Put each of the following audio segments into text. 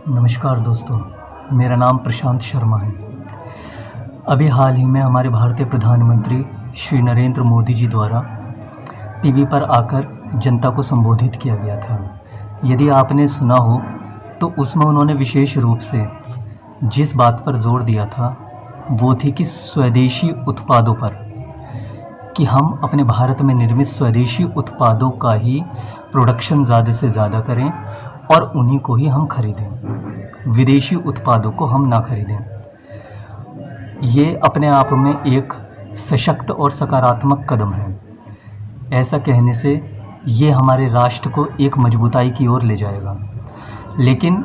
नमस्कार दोस्तों, मेरा नाम प्रशांत शर्मा है। अभी हाल ही में हमारे भारतीय प्रधानमंत्री श्री नरेंद्र मोदी जी द्वारा टीवी पर आकर जनता को संबोधित किया गया था। यदि आपने सुना हो तो उसमें उन्होंने विशेष रूप से जिस बात पर जोर दिया था वो थी कि स्वदेशी उत्पादों पर, कि हम अपने भारत में निर्मित स्वदेशी उत्पादों का ही प्रोडक्शन ज़्यादा से ज़्यादा करें और उन्हीं को ही हम खरीदें, विदेशी उत्पादों को हम ना खरीदें। ये अपने आप में एक सशक्त और सकारात्मक कदम है। ऐसा कहने से ये हमारे राष्ट्र को एक मजबूताई की ओर ले जाएगा। लेकिन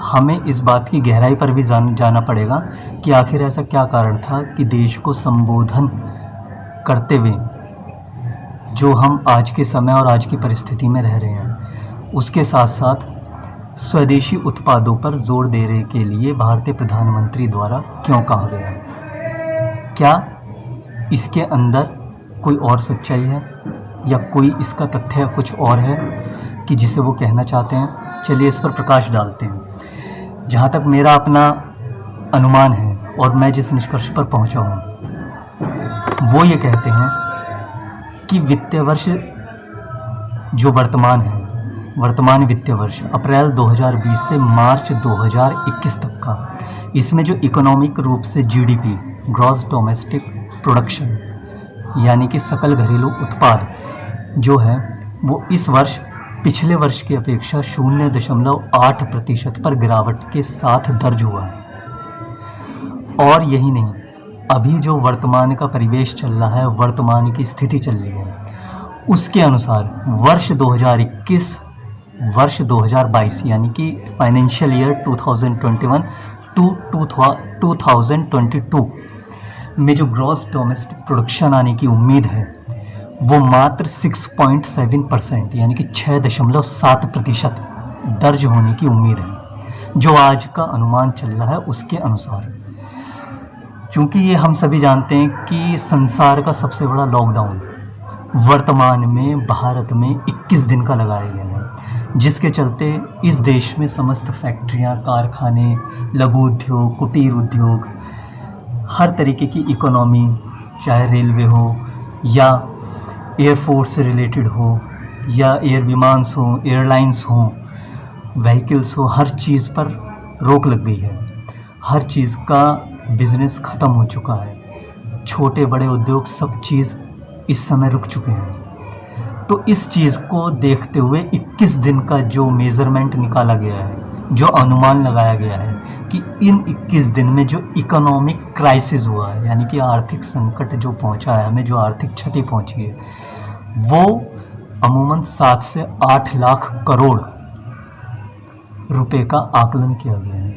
हमें इस बात की गहराई पर भी जाना पड़ेगा कि आखिर ऐसा क्या कारण था कि देश को संबोधन करते हुए जो हम आज के समय और आज की परिस्थिति में रह रहे हैं, उसके साथ साथ स्वदेशी उत्पादों पर जोर देने के लिए भारतीय प्रधानमंत्री द्वारा क्यों कहा गया? क्या इसके अंदर कोई और सच्चाई है या कोई इसका तथ्य कुछ और है कि जिसे वो कहना चाहते हैं? चलिए इस पर प्रकाश डालते हैं। जहाँ तक मेरा अपना अनुमान है और मैं जिस निष्कर्ष पर पहुँचा हूँ वो ये कहते हैं कि वित्तीय वर्ष जो वर्तमान वित्तीय वर्ष अप्रैल 2020 से मार्च 2021 तक का, इसमें जो इकोनॉमिक रूप से जीडीपी, ग्रॉस डोमेस्टिक प्रोडक्शन, यानी कि सकल घरेलू उत्पाद जो है वो इस वर्ष पिछले वर्ष की अपेक्षा 0.8% पर गिरावट के साथ दर्ज हुआ है। और यही नहीं, अभी जो वर्तमान का परिवेश चल रहा है, वर्तमान की स्थिति चल रही है, उसके अनुसार वर्ष 2022 यानी कि फाइनेंशियल ईयर 2021 टू 2022 में जो ग्रॉस डोमेस्टिक प्रोडक्शन आने की उम्मीद है वो मात्र 6.7% यानी कि 6.7% दर्ज होने की उम्मीद है, जो आज का अनुमान चल रहा है उसके अनुसार। क्योंकि ये हम सभी जानते हैं कि संसार का सबसे बड़ा लॉकडाउन वर्तमान में भारत में 21 दिन का लगाया गया है, जिसके चलते इस देश में समस्त फैक्ट्रियां, कारखाने, लघु उद्योग, कुटीर उद्योग, हर तरीके की इकोनॉमी, चाहे रेलवे हो या एयरफोर्स से रिलेटेड हो या एयर विमान्स हो, एयरलाइंस हो, व्हीकल्स हो, हर चीज़ पर रोक लग गई है। हर चीज़ का बिज़नेस ख़त्म हो चुका है। छोटे बड़े उद्योग सब चीज़ इस समय रुक चुके हैं। तो इस चीज़ को देखते हुए 21 दिन का जो मेज़रमेंट निकाला गया है, जो अनुमान लगाया गया है कि इन 21 दिन में जो इकोनॉमिक क्राइसिस हुआ है, यानी कि आर्थिक संकट जो पहुंचा है हमें, जो आर्थिक क्षति पहुंची है, वो अमूमन 7 से 8 लाख करोड़ रुपए का आकलन किया गया है।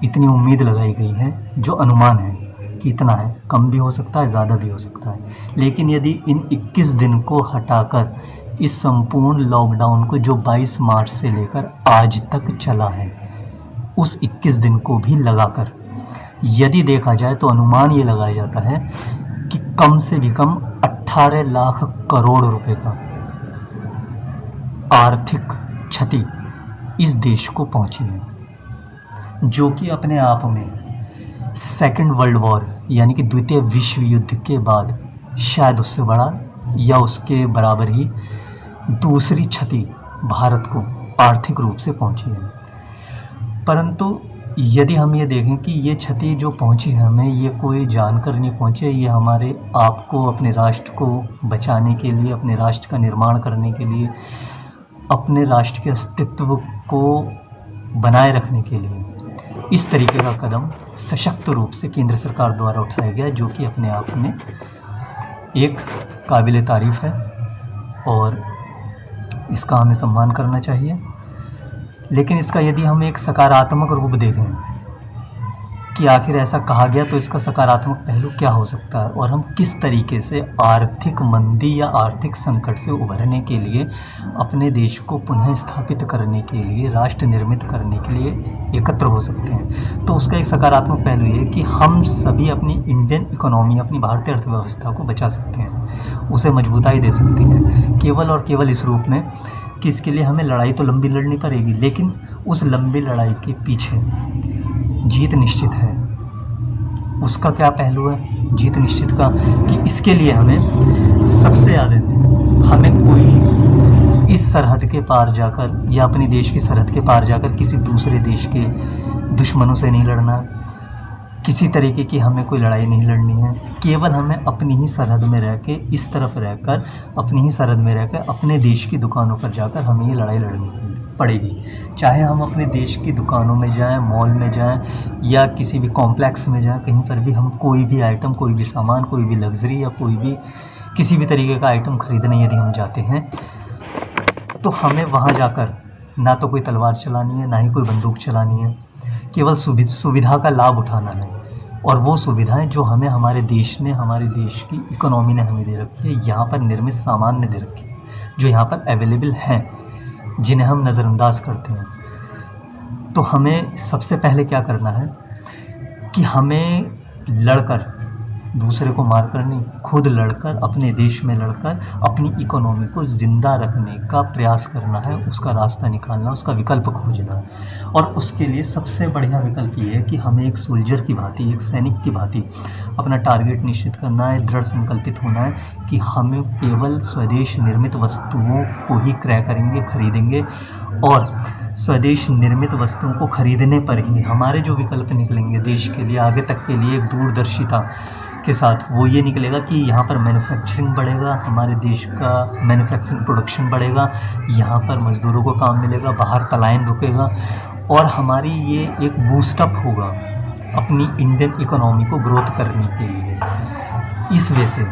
इतनी उम्मीद लगाई गई है, जो अनुमान है कि इतना है, कम भी हो सकता है, ज़्यादा भी हो सकता है। लेकिन यदि इन 21 दिन को हटाकर इस संपूर्ण लॉकडाउन को जो 22 मार्च से लेकर आज तक चला है, उस 21 दिन को भी लगाकर यदि देखा जाए तो अनुमान ये लगाया जाता है कि कम से भी कम 18 लाख करोड़ रुपए का आर्थिक क्षति इस देश को पहुंची है, जो कि अपने आप में सेकेंड वर्ल्ड वॉर यानी कि द्वितीय विश्व युद्ध के बाद शायद उससे बड़ा या उसके बराबर ही दूसरी क्षति भारत को आर्थिक रूप से पहुंची है। परंतु यदि हम ये देखें कि ये क्षति जो पहुंची है हमें, ये कोई जानकर नहीं पहुंची, ये हमारे आप को, अपने राष्ट्र को बचाने के लिए, अपने राष्ट्र का निर्माण करने के लिए, अपने राष्ट्र के अस्तित्व को बनाए रखने के लिए इस तरीके का कदम सशक्त रूप से केंद्र सरकार द्वारा उठाया गया, जो कि अपने आप में एक काबिल तारीफ़ है और इसका हमें सम्मान करना चाहिए। लेकिन इसका यदि हम एक सकारात्मक रूप देखें कि आखिर ऐसा कहा गया तो इसका सकारात्मक पहलू क्या हो सकता है और हम किस तरीके से आर्थिक मंदी या आर्थिक संकट से उभरने के लिए, अपने देश को पुनः स्थापित करने के लिए, राष्ट्र निर्मित करने के लिए एकत्र हो सकते हैं। तो उसका एक सकारात्मक पहलू ये है कि हम सभी अपनी इंडियन इकोनॉमी, अपनी भारतीय अर्थव्यवस्था को बचा सकते हैं, उसे मजबूताई दे सकते हैं, केवल और केवल इस रूप में कि इसके लिए हमें लड़ाई तो लंबी लड़नी पड़ेगी, लेकिन उस लंबी लड़ाई के पीछे जीत निश्चित है। उसका क्या पहलू है जीत निश्चित का, कि इसके लिए हमें सबसे ज़्यादा हमें कोई इस सरहद के पार जाकर या अपने देश की सरहद के पार जाकर किसी दूसरे देश के दुश्मनों से नहीं लड़ना, किसी तरीके की हमें कोई लड़ाई नहीं लड़नी है। केवल हमें अपनी ही सरहद में रह के, इस तरफ रहकर, अपनी ही सरहद में रहकर अपने देश की दुकानों पर जाकर हमें ये लड़ाई लड़नी पड़ेगी। चाहे हम अपने देश की दुकानों में जाएं, मॉल में जाएं या किसी भी कॉम्प्लेक्स में जाएं, कहीं पर भी हम कोई भी आइटम, कोई भी सामान, कोई भी लग्जरी या कोई भी किसी भी तरीके का आइटम ख़रीदने यदि हम जाते हैं तो हमें वहाँ जाकर ना तो कोई तलवार चलानी है, ना ही कोई बंदूक चलानी है। केवल सुविधा का लाभ उठाना है, और वो सुविधाएं जो हमें हमारे देश ने, हमारे देश की इकोनॉमी ने हमें दे रखी है, यहाँ पर निर्मित सामान ने दे रखी है, जो यहाँ पर अवेलेबल हैं, जिन्हें हम नज़रअंदाज करते हैं। तो हमें सबसे पहले क्या करना है कि हमें लड़कर, दूसरे को मारकर नहीं, खुद लड़कर, अपने देश में लड़कर अपनी इकोनॉमी को ज़िंदा रखने का प्रयास करना है, उसका रास्ता निकालना, उसका विकल्प खोजना है। और उसके लिए सबसे बढ़िया विकल्प ये है कि हमें एक सोल्जर की भांति, एक सैनिक की भांति अपना टारगेट निश्चित करना है, दृढ़ संकल्पित होना है कि हमें केवल स्वदेश निर्मित वस्तुओं को ही क्रय करेंगे, खरीदेंगे, और स्वदेश निर्मित वस्तुओं को खरीदने पर ही हमारे जो विकल्प निकलेंगे देश के लिए, आगे तक के लिए एक दूरदर्शिता के साथ, वो ये निकलेगा कि यहाँ पर मैन्युफैक्चरिंग बढ़ेगा, हमारे देश का मैन्युफैक्चरिंग प्रोडक्शन बढ़ेगा, यहाँ पर मज़दूरों को काम मिलेगा, बाहर पलायन रुकेगा, और हमारी ये एक बूस्टअप होगा अपनी इंडियन इकोनॉमी को ग्रोथ करने के लिए। इस वजह से,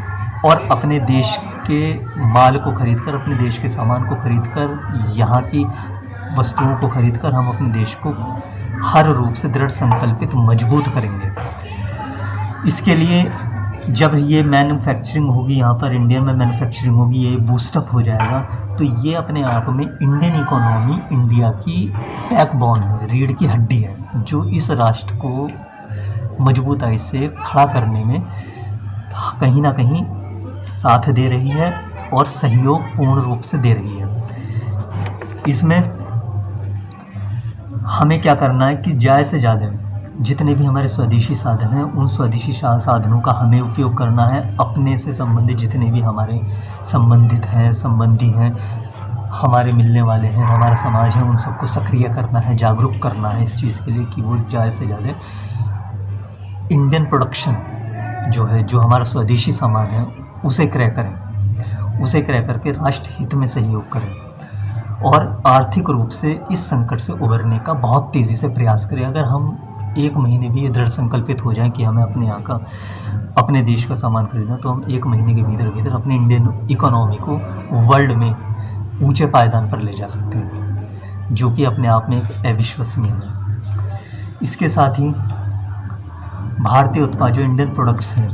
और अपने देश के माल को खरीदकर, अपने देश के सामान को खरीदकर, यहाँ की वस्तुओं को खरीदकर हम अपने देश को हर रूप से दृढ़ संकल्पित मजबूत करेंगे। इसके लिए जब ये मैन्युफैक्चरिंग होगी, यहाँ पर इंडिया में मैन्युफैक्चरिंग होगी, ये बूस्टअप हो जाएगा, तो ये अपने आप में इंडियन इकोनॉमी इंडिया की बैकबोन है, रीढ़ की हड्डी है, जो इस राष्ट्र को मजबूताई से खड़ा करने में कहीं ना कहीं साथ दे रही है और सहयोग पूर्ण रूप से दे रही है। इसमें हमें क्या करना है कि ज़्यादा से ज़्यादा जितने भी हमारे स्वदेशी साधन हैं, उन स्वदेशी साधनों का हमें उपयोग करना है। अपने से संबंधित जितने भी हमारे संबंधित हैं, संबंधी हैं, हमारे मिलने वाले हैं, हमारा समाज है, उन सबको सक्रिय करना है, जागरूक करना है इस चीज़ के लिए कि वो ज़्यादा से ज़्यादा इंडियन प्रोडक्शन जो है, जो हमारा स्वदेशी सामान है, उसे क्रय करें, उसे क्रय करके राष्ट्र हित में सहयोग करें और आर्थिक रूप से इस संकट से उबरने का बहुत तेज़ी से प्रयास करें। अगर हम एक महीने भी ये दृढ़ संकल्पित हो जाएं कि हमें अपने यहाँ का, अपने देश का सामान खरीदना, तो हम एक महीने के भीतर भीतर अपने इंडियन इकोनॉमी को वर्ल्ड में ऊंचे पायदान पर ले जा सकते हैं, जो कि अपने आप में एक अविश्वसनीय है। इसके साथ ही भारतीय उत्पाद जो इंडियन प्रोडक्ट्स हैं,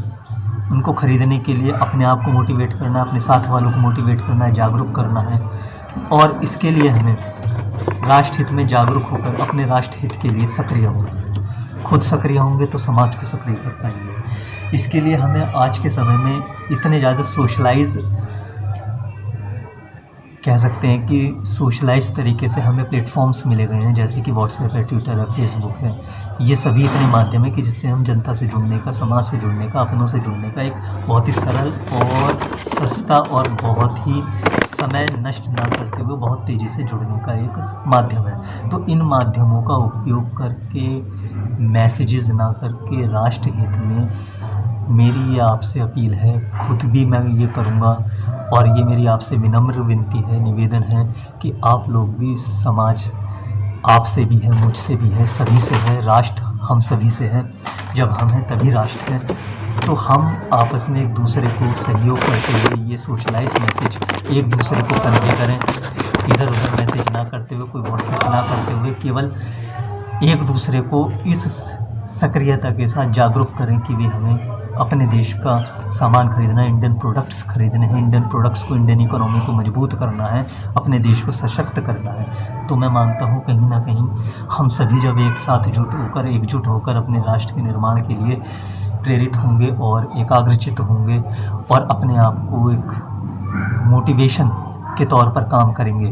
उनको खरीदने के लिए अपने आप को मोटिवेट करना है, अपने साथ वालों को मोटिवेट करना है, जागरूक करना है, और इसके लिए हमें राष्ट्र हित में जागरूक होकर अपने राष्ट्र हित के लिए सक्रिय होना। खुद सक्रिय होंगे तो समाज को सक्रिय कर पाएंगे। इसके लिए हमें आज के समय में इतने ज़्यादा सोशलाइज, कह सकते हैं कि सोशलाइज तरीके से हमें प्लेटफॉर्म्स मिले गए हैं, जैसे कि व्हाट्सएप है, ट्विटर है, फेसबुक है। ये सभी इतने माध्यम है कि जिससे हम जनता से जुड़ने का, समाज से जुड़ने का, अपनों से जुड़ने का एक बहुत ही सरल और सस्ता और बहुत ही समय नष्ट ना करते हुए बहुत तेज़ी से जुड़ने का एक माध्यम है। तो इन माध्यमों का उपयोग करके, मैसेजेस ना करके, राष्ट्र हित में मेरी ये आपसे अपील है, खुद भी मैं ये करूँगा, और ये मेरी आपसे विनम्र विनती है, निवेदन है कि आप लोग भी, समाज आपसे भी है, मुझसे भी है, सभी से है, राष्ट्र हम सभी से है। जब हम हैं तभी राष्ट्र है। तो हम आपस में एक दूसरे को सहयोग करते हुए ये सोशलाइज मैसेज एक दूसरे को कन्वे करें, इधर उधर मैसेज ना करते हुए, कोई व्हाट्सएप ना करते हुए, केवल एक दूसरे को इस सक्रियता के साथ जागरूक करें कि भी हमें अपने देश का सामान खरीदना है, इंडियन प्रोडक्ट्स खरीदने हैं, इंडियन प्रोडक्ट्स को, इंडियन इकोनॉमी को मजबूत करना है, अपने देश को सशक्त करना है। तो मैं मानता हूँ कहीं ना कहीं हम सभी जब एक साथ एकजुट होकर अपने राष्ट्र के निर्माण के लिए प्रेरित होंगे और एकाग्रचित्त होंगे और अपने आप को एक मोटिवेशन के तौर पर काम करेंगे,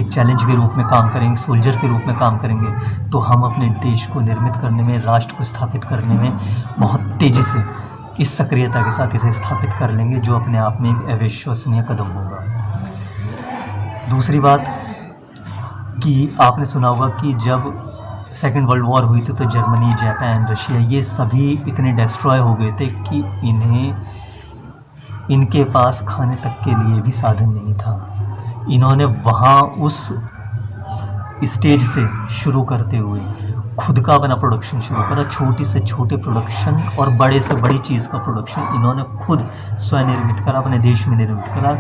एक चैलेंज के रूप में काम करेंगे, सोल्जर के रूप में काम करेंगे, तो हम अपने देश को निर्मित करने में, राष्ट्र को स्थापित करने में बहुत तेज़ी से, इस सक्रियता के साथ इसे स्थापित कर लेंगे, जो अपने आप में एक अविश्वसनीय कदम होगा। दूसरी बात कि आपने सुना होगा कि जब सेकेंड वर्ल्ड वॉर हुई थी तो जर्मनी, जापान, रशिया, ये सभी इतने डिस्ट्रॉय हो गए थे कि इनके पास खाने तक के लिए भी साधन नहीं था। इन्होंने वहाँ उस स्टेज से शुरू करते हुए खुद का अपना प्रोडक्शन शुरू करा, छोटी से छोटे प्रोडक्शन और बड़े से बड़ी चीज़ का प्रोडक्शन इन्होंने खुद स्वनिर्मित करा, अपने देश में निर्मित करा।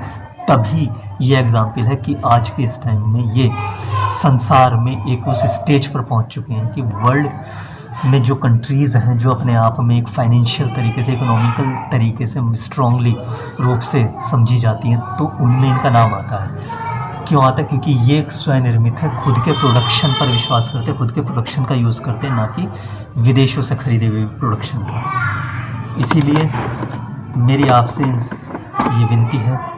तभी ये एग्जाम्पल है कि आज के इस टाइम में ये संसार में एक उस स्टेज पर पहुंच चुके हैं कि वर्ल्ड में जो कंट्रीज़ हैं, जो अपने आप में एक फाइनेंशियल तरीके से, इकोनॉमिकल तरीके से स्ट्रांगली रूप से समझी जाती हैं, तो उनमें इनका नाम आता है। क्यों आता है? क्योंकि ये एक स्वनिर्मित है, खुद के प्रोडक्शन पर विश्वास करते हैं, खुद के प्रोडक्शन का यूज़ करते हैं, ना कि विदेशों से खरीदे हुए प्रोडक्शन का। इसीलिए मेरी आपसे ये विनती है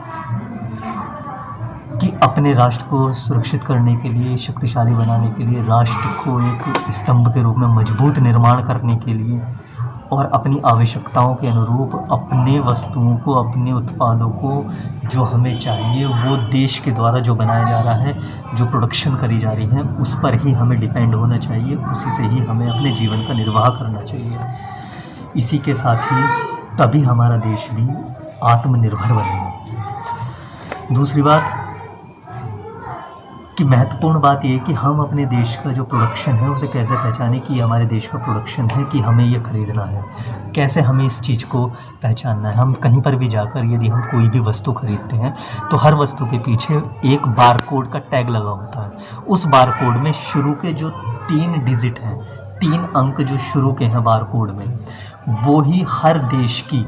कि अपने राष्ट्र को सुरक्षित करने के लिए, शक्तिशाली बनाने के लिए, राष्ट्र को एक स्तंभ के रूप में मजबूत निर्माण करने के लिए और अपनी आवश्यकताओं के अनुरूप अपने वस्तुओं को, अपने उत्पादों को जो हमें चाहिए वो देश के द्वारा जो बनाया जा रहा है, जो प्रोडक्शन करी जा रही है, उस पर ही हमें डिपेंड होना चाहिए, उसी से ही हमें अपने जीवन का निर्वाह करना चाहिए। इसी के साथ ही तभी हमारा देश भी आत्मनिर्भर बनेगा। दूसरी बात कि महत्वपूर्ण बात यह है कि हम अपने देश का जो प्रोडक्शन है उसे कैसे पहचानें कि हमारे देश का प्रोडक्शन है, कि हमें ये ख़रीदना है, कैसे हमें इस चीज़ को पहचानना है। हम कहीं पर भी जाकर यदि हम कोई भी वस्तु खरीदते हैं तो हर वस्तु के पीछे एक बार कोड का टैग लगा होता है। उस बार कोड में शुरू के जो 3 डिजिट हैं, 3 अंक जो शुरू के हैं बार कोड में, वो ही हर देश की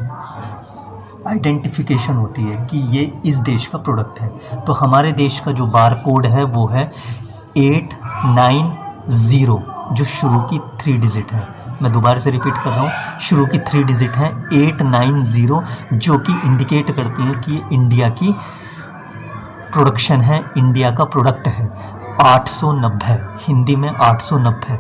आइडेंटिफिकेशन होती है कि ये इस देश का प्रोडक्ट है। तो हमारे देश का जो बार कोड है वो है 890, जो शुरू की 3 डिजिट है। मैं दोबारा से रिपीट कर रहा हूँ, शुरू की 3 डिजिट हैं 890, जो कि इंडिकेट करती हैं कि ये इंडिया की प्रोडक्शन है, इंडिया का प्रोडक्ट है। 890, हिंदी में 890।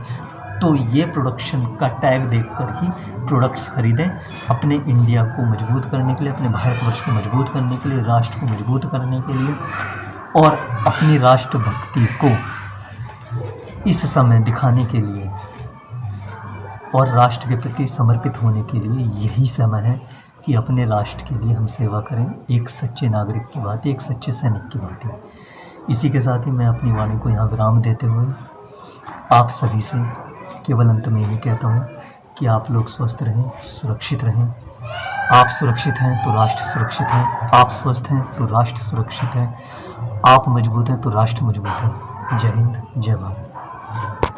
तो ये प्रोडक्शन का टैग देखकर ही प्रोडक्ट्स खरीदें, अपने इंडिया को मजबूत करने के लिए, अपने भारतवर्ष को मजबूत करने के लिए, राष्ट्र को मजबूत करने के लिए और अपनी राष्ट्रभक्ति को इस समय दिखाने के लिए और राष्ट्र के प्रति समर्पित होने के लिए यही समय है कि अपने राष्ट्र के लिए हम सेवा करें। एक सच्चे नागरिक की बात है, एक सच्चे सैनिक की बात है। इसी के साथ ही मैं अपनी वाणी को यहाँ विराम देते हुए आप सभी से केवल अंत में यही कहता हूँ कि आप लोग स्वस्थ रहें, सुरक्षित रहें। आप सुरक्षित हैं तो राष्ट्र सुरक्षित है, आप स्वस्थ हैं तो राष्ट्र सुरक्षित है, आप मजबूत हैं तो राष्ट्र मजबूत है। जय हिंद, जय भारत।